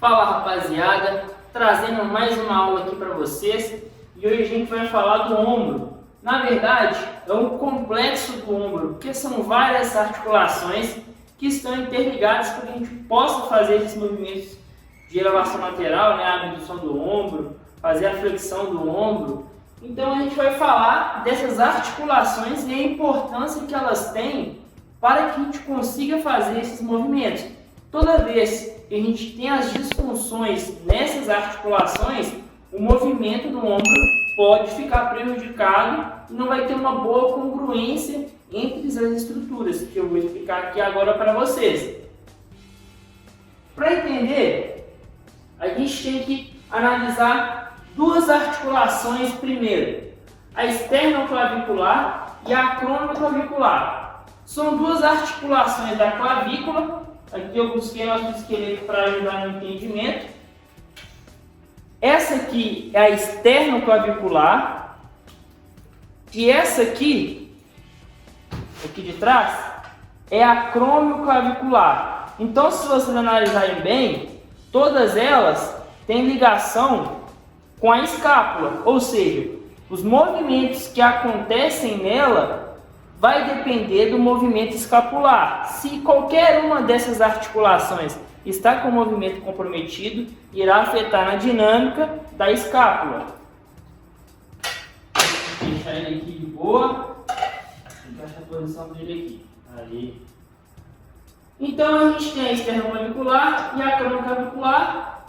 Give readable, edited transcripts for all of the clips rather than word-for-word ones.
Fala rapaziada, trazendo mais uma aula aqui para vocês e hoje a gente vai falar do ombro. Na verdade, é um complexo do ombro, porque são várias articulações que estão interligadas para que a gente possa fazer esses movimentos de elevação lateral, né, a abdução do ombro, fazer a flexão do ombro. Então a gente vai falar dessas articulações e a importância que elas têm para que a gente consiga fazer esses movimentos. Toda vez que a gente tem as disfunções nessas articulações, o movimento do ombro pode ficar prejudicado e não vai ter uma boa congruência entre as estruturas, que eu vou explicar aqui agora para vocês. Para entender, a gente tem que analisar duas articulações primeiro, a esternoclavicular e a acromioclavicular. São duas articulações da clavícula. Aqui eu busquei nosso esqueleto para ajudar no entendimento. Essa aqui é a esternoclavicular e essa aqui de trás, é a acromioclavicular. Então, se vocês analisarem bem, todas elas têm ligação com a escápula, ou seja, os movimentos que acontecem nela vai depender do movimento escapular. Se qualquer uma dessas articulações está com o movimento comprometido, irá afetar na dinâmica da escápula. Vou deixar ele aqui de boa. Encaixa a posição dele aqui. Ali. Então a gente tem a esternoclavicular e a acromioclavicular,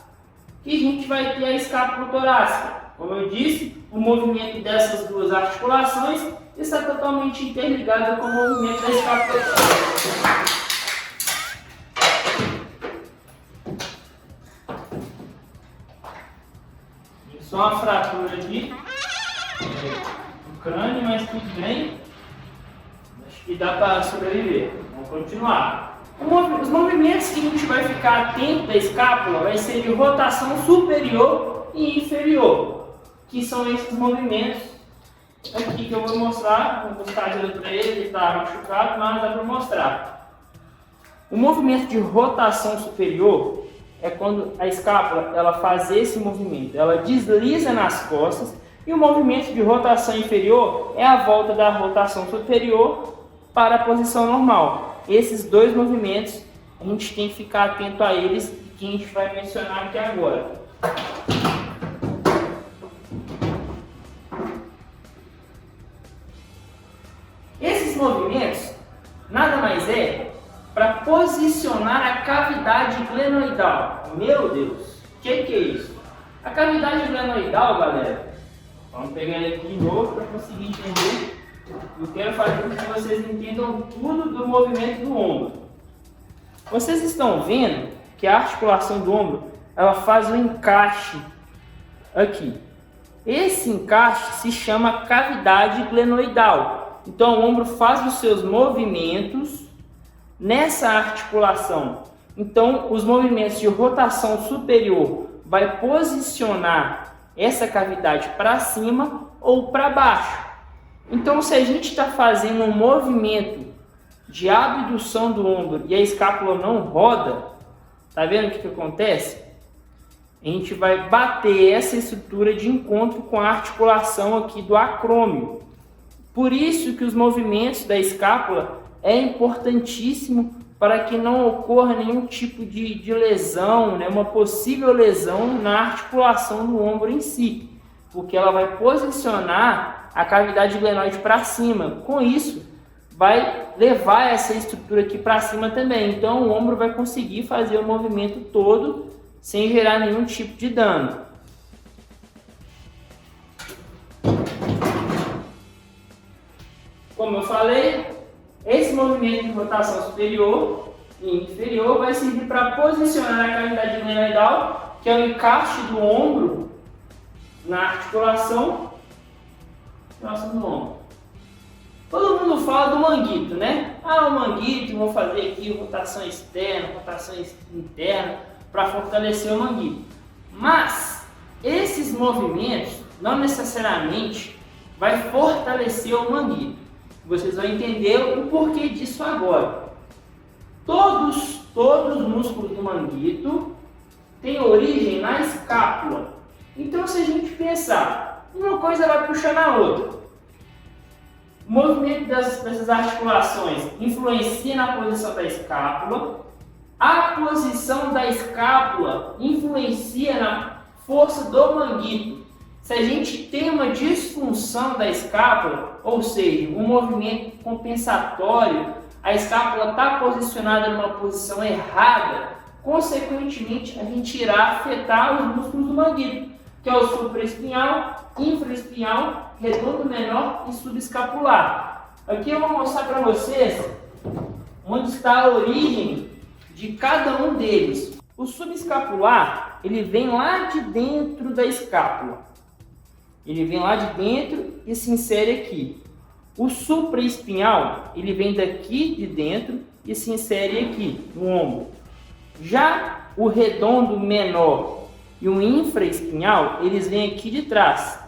que a gente vai ter a escápula torácica. Como eu disse, o movimento dessas duas articulações está totalmente interligado com o movimento da escápula torácica. Só uma fratura aqui no crânio, mas tudo bem. Acho que dá para sobreviver. Vamos continuar. Os movimentos que a gente vai ficar atento da escápula vai ser de rotação superior e inferior, que são esses movimentos aqui que eu vou mostrar. Vou buscar a ajuda para ele está machucado, mas dá para mostrar. O movimento de rotação superior é quando a escápula ela faz esse movimento, ela desliza nas costas, e o movimento de rotação inferior é a volta da rotação superior para a posição normal. Esses dois movimentos a gente tem que ficar atento a eles, que a gente vai mencionar aqui agora. Esses movimentos nada mais é para posicionar a cavidade glenoidal. Meu Deus, o que é isso? A cavidade glenoidal, galera, vamos pegar ele aqui de novo para conseguir entender. Eu quero fazer com que vocês entendam tudo do movimento do ombro. Vocês estão vendo que a articulação do ombro ela faz um encaixe aqui. Esse encaixe se chama cavidade glenoidal. Então o ombro faz os seus movimentos nessa articulação. Então os movimentos de rotação superior vai posicionar essa cavidade para cima ou para baixo. Então se a gente está fazendo um movimento de abdução do ombro e a escápula não roda, tá vendo o que acontece? A gente vai bater essa estrutura de encontro com a articulação aqui do acrômio. Por isso que os movimentos da escápula é importantíssimo para que não ocorra nenhum tipo de lesão, né, uma possível lesão na articulação do ombro em si, porque ela vai posicionar a cavidade glenoide para cima. Com isso, vai levar essa estrutura aqui para cima também. Então, o ombro vai conseguir fazer o movimento todo sem gerar nenhum tipo de dano. Como eu falei, esse movimento de rotação superior e inferior vai servir para posicionar a cavidade glenoidal, que é o encaixe do ombro na articulação do ombro. Todo mundo fala do manguito, né? Ah, o manguito, vou fazer aqui rotação externa, rotação interna para fortalecer o manguito. Mas esses movimentos não necessariamente vai fortalecer o manguito. Vocês vão entender o porquê disso agora. Todos os músculos do manguito tem origem na escápula. Então, se a gente pensar, uma coisa vai puxando a outra. O movimento dessas articulações influencia na posição da escápula. A posição da escápula influencia na força do manguito. Se a gente tem uma disfunção da escápula, ou seja, um movimento compensatório, a escápula está posicionada numa posição errada, consequentemente a gente irá afetar os músculos do manguito, que é o supraespinhal, infraespinhal, redondo menor e subescapular. Aqui eu vou mostrar para vocês onde está a origem de cada um deles. O subescapular, ele vem lá de dentro da escápula. Ele vem lá de dentro e se insere aqui. O supraespinhal, ele vem daqui de dentro e se insere aqui no ombro. Já o redondo menor e o infraespinhal, eles vêm aqui de trás.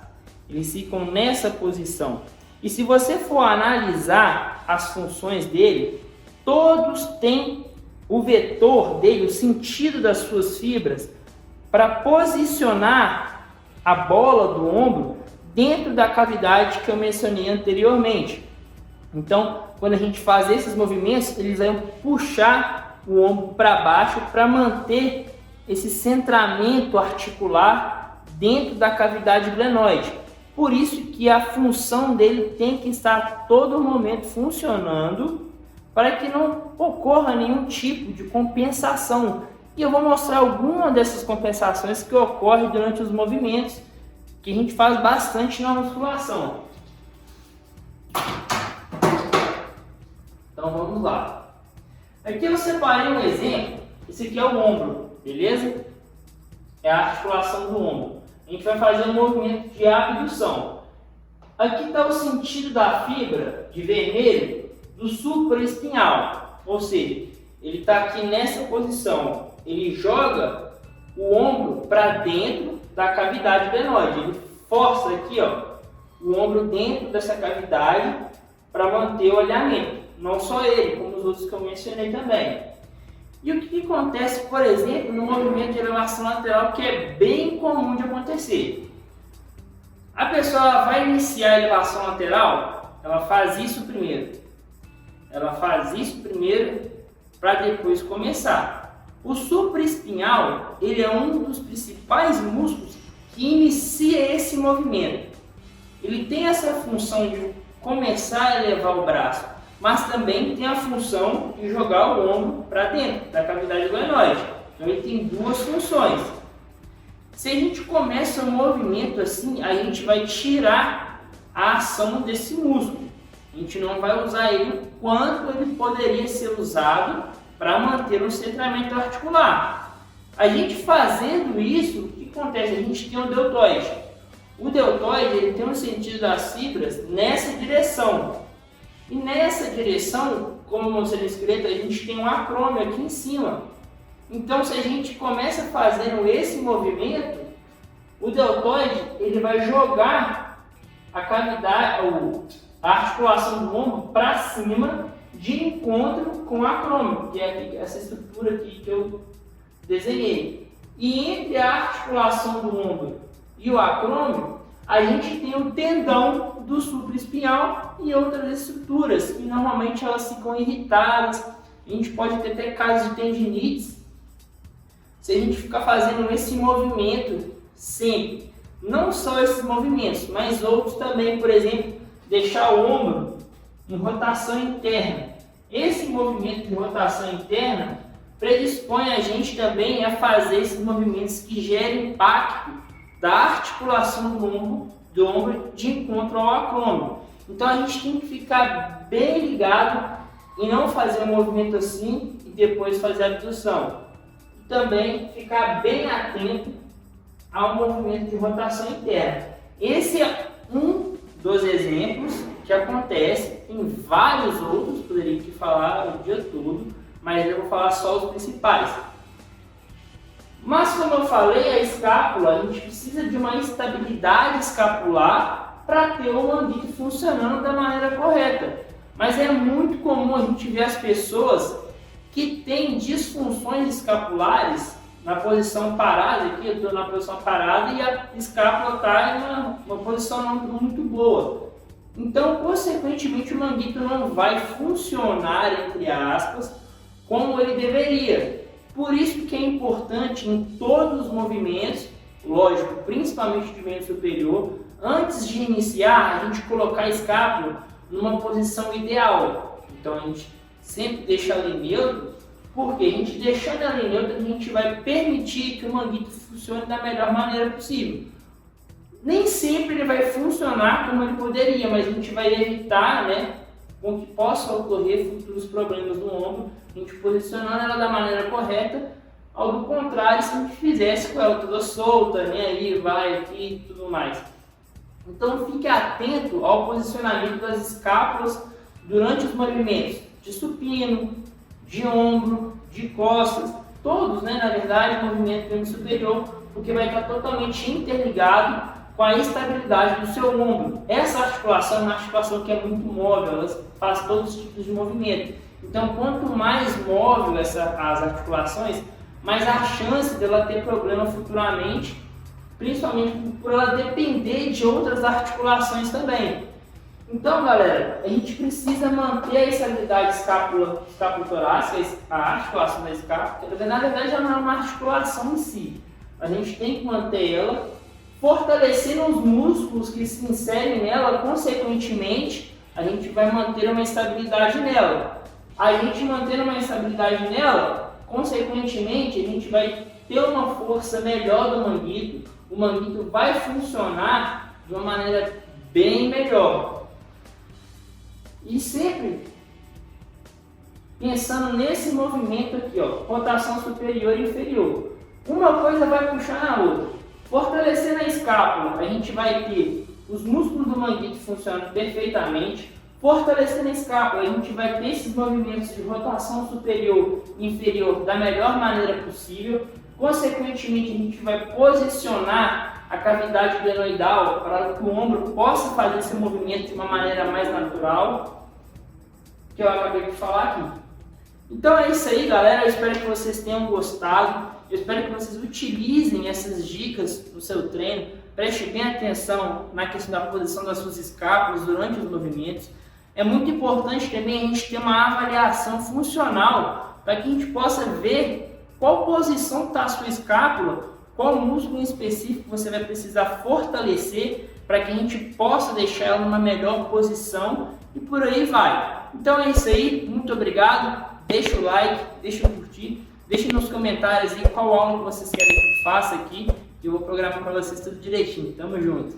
Eles ficam nessa posição. E se você for analisar as funções dele, todos têm o vetor dele, o sentido das suas fibras, para posicionar a bola do ombro dentro da cavidade que eu mencionei anteriormente. Então, quando a gente faz esses movimentos, eles vão puxar o ombro para baixo para manter esse centramento articular dentro da cavidade glenoide. Por isso que a função dele tem que estar a todo momento funcionando para que não ocorra nenhum tipo de compensação. E eu vou mostrar alguma dessas compensações que ocorrem durante os movimentos, que a gente faz bastante na musculação. Então vamos lá. Aqui eu separei um exemplo. Esse aqui é o ombro, beleza? É a articulação do ombro. A gente vai fazer um movimento de abdução. Aqui está o sentido da fibra de vermelho do supraespinhal, ou seja, ele está aqui nessa posição. Ele joga o ombro para dentro da cavidade glenoide. Ele força aqui, ó, o ombro dentro dessa cavidade para manter o alinhamento. Não só ele, como os outros que eu mencionei também. E o que acontece, por exemplo, no movimento de elevação lateral, que é bem comum de acontecer? A pessoa vai iniciar a elevação lateral, ela faz isso primeiro. Ela faz isso primeiro para depois começar. O supraespinhal, ele é um dos principais músculos que inicia esse movimento. Ele tem essa função de começar a elevar o braço, mas também tem a função de jogar o ombro para dentro da cavidade glenoide. Então ele tem duas funções. Se a gente começa um movimento assim, a gente vai tirar a ação desse músculo. A gente não vai usar ele o quanto ele poderia ser usado para manter um centramento articular. A gente fazendo isso, o que acontece? A gente tem um deltoide. O deltoide, ele tem um sentido das fibras nessa direção. E nessa direção, como mostrei no esqueleto, a gente tem um acrômio aqui em cima. Então, se a gente começa fazendo esse movimento, o deltoide, ele vai jogar a cavidade, a articulação do ombro para cima, de encontro com o acrômio, que é essa estrutura aqui que eu desenhei. E entre a articulação do ombro e o acrômio, a gente tem o tendão do supraespinhal e outras estruturas, que normalmente elas ficam irritadas. A gente pode ter até casos de tendinites, se a gente ficar fazendo esse movimento sempre. Não só esses movimentos, mas outros também, por exemplo, deixar o ombro em rotação interna. Esse movimento de rotação interna predispõe a gente também a fazer esses movimentos que gerem impacto da articulação do ombro de encontro ao acrômio. Então a gente tem que ficar bem ligado e não fazer um movimento assim e depois fazer a abdução. E também ficar bem atento ao movimento de rotação interna. Esse é um dos exemplos que acontece, tem vários outros, poderia aqui falar o dia todo, mas eu vou falar só os principais. Mas como eu falei, a escápula, a gente precisa de uma estabilidade escapular para ter o manguito funcionando da maneira correta. Mas é muito comum a gente ver as pessoas que têm disfunções escapulares na posição parada, aqui eu estou na posição parada e a escápula está em uma posição não muito boa. Então, consequentemente, o manguito não vai funcionar, entre aspas, como ele deveria. Por isso que é importante em todos os movimentos, lógico, principalmente de membro superior, antes de iniciar, a gente colocar a escápula numa posição ideal. Então, a gente sempre deixa ali neutro, porque a gente deixando ela neutra, a gente vai permitir que o manguito funcione da melhor maneira possível. Nem sempre ele vai funcionar como ele poderia, mas a gente vai evitar, né, com que possa ocorrer futuros problemas no ombro, a gente posicionando ela da maneira correta, ao do contrário, se a gente fizesse com ela toda solta, né, aí vai aqui e tudo mais. Então fique atento ao posicionamento das escápulas durante os movimentos de supino, de ombro, de costas, todos, né, na verdade, o movimento do membro superior, porque vai estar totalmente interligado com a estabilidade do seu ombro. Essa articulação é uma articulação que é muito móvel, ela faz todos os tipos de movimento. Então, quanto mais móvel as articulações, mais a chance dela ter problema futuramente, principalmente por ela depender de outras articulações também. Então, galera, a gente precisa manter a estabilidade escápulo-torácica, a articulação da escápula, porque na verdade ela não é uma articulação em si. A gente tem que manter ela, fortalecendo os músculos que se inserem nela, consequentemente, a gente vai manter uma estabilidade nela. A gente mantendo uma estabilidade nela, consequentemente, a gente vai ter uma força melhor do manguito, o manguito vai funcionar de uma maneira bem melhor. E sempre pensando nesse movimento aqui, ó, rotação superior e inferior. Uma coisa vai puxar na outra. Fortalecendo a escápula, a gente vai ter os músculos do manguito funcionando perfeitamente. Fortalecendo a escápula, a gente vai ter esses movimentos de rotação superior e inferior da melhor maneira possível. Consequentemente, a gente vai posicionar a cavidade glenoidal para que o ombro possa fazer esse movimento de uma maneira mais natural, que eu acabei de falar aqui. Então é isso aí, galera. Eu espero que vocês tenham gostado. Eu espero que vocês utilizem essas dicas no seu treino. Preste bem atenção na questão da posição das suas escápulas durante os movimentos. É muito importante também a gente ter uma avaliação funcional para que a gente possa ver qual posição está a sua escápula, qual músculo em específico você vai precisar fortalecer para que a gente possa deixar ela numa melhor posição e por aí vai. Então é isso aí, muito obrigado, deixa o like, deixa o curtir, deixa nos comentários aí qual aula que vocês querem que eu faça aqui, que eu vou programar para vocês tudo direitinho. Tamo junto!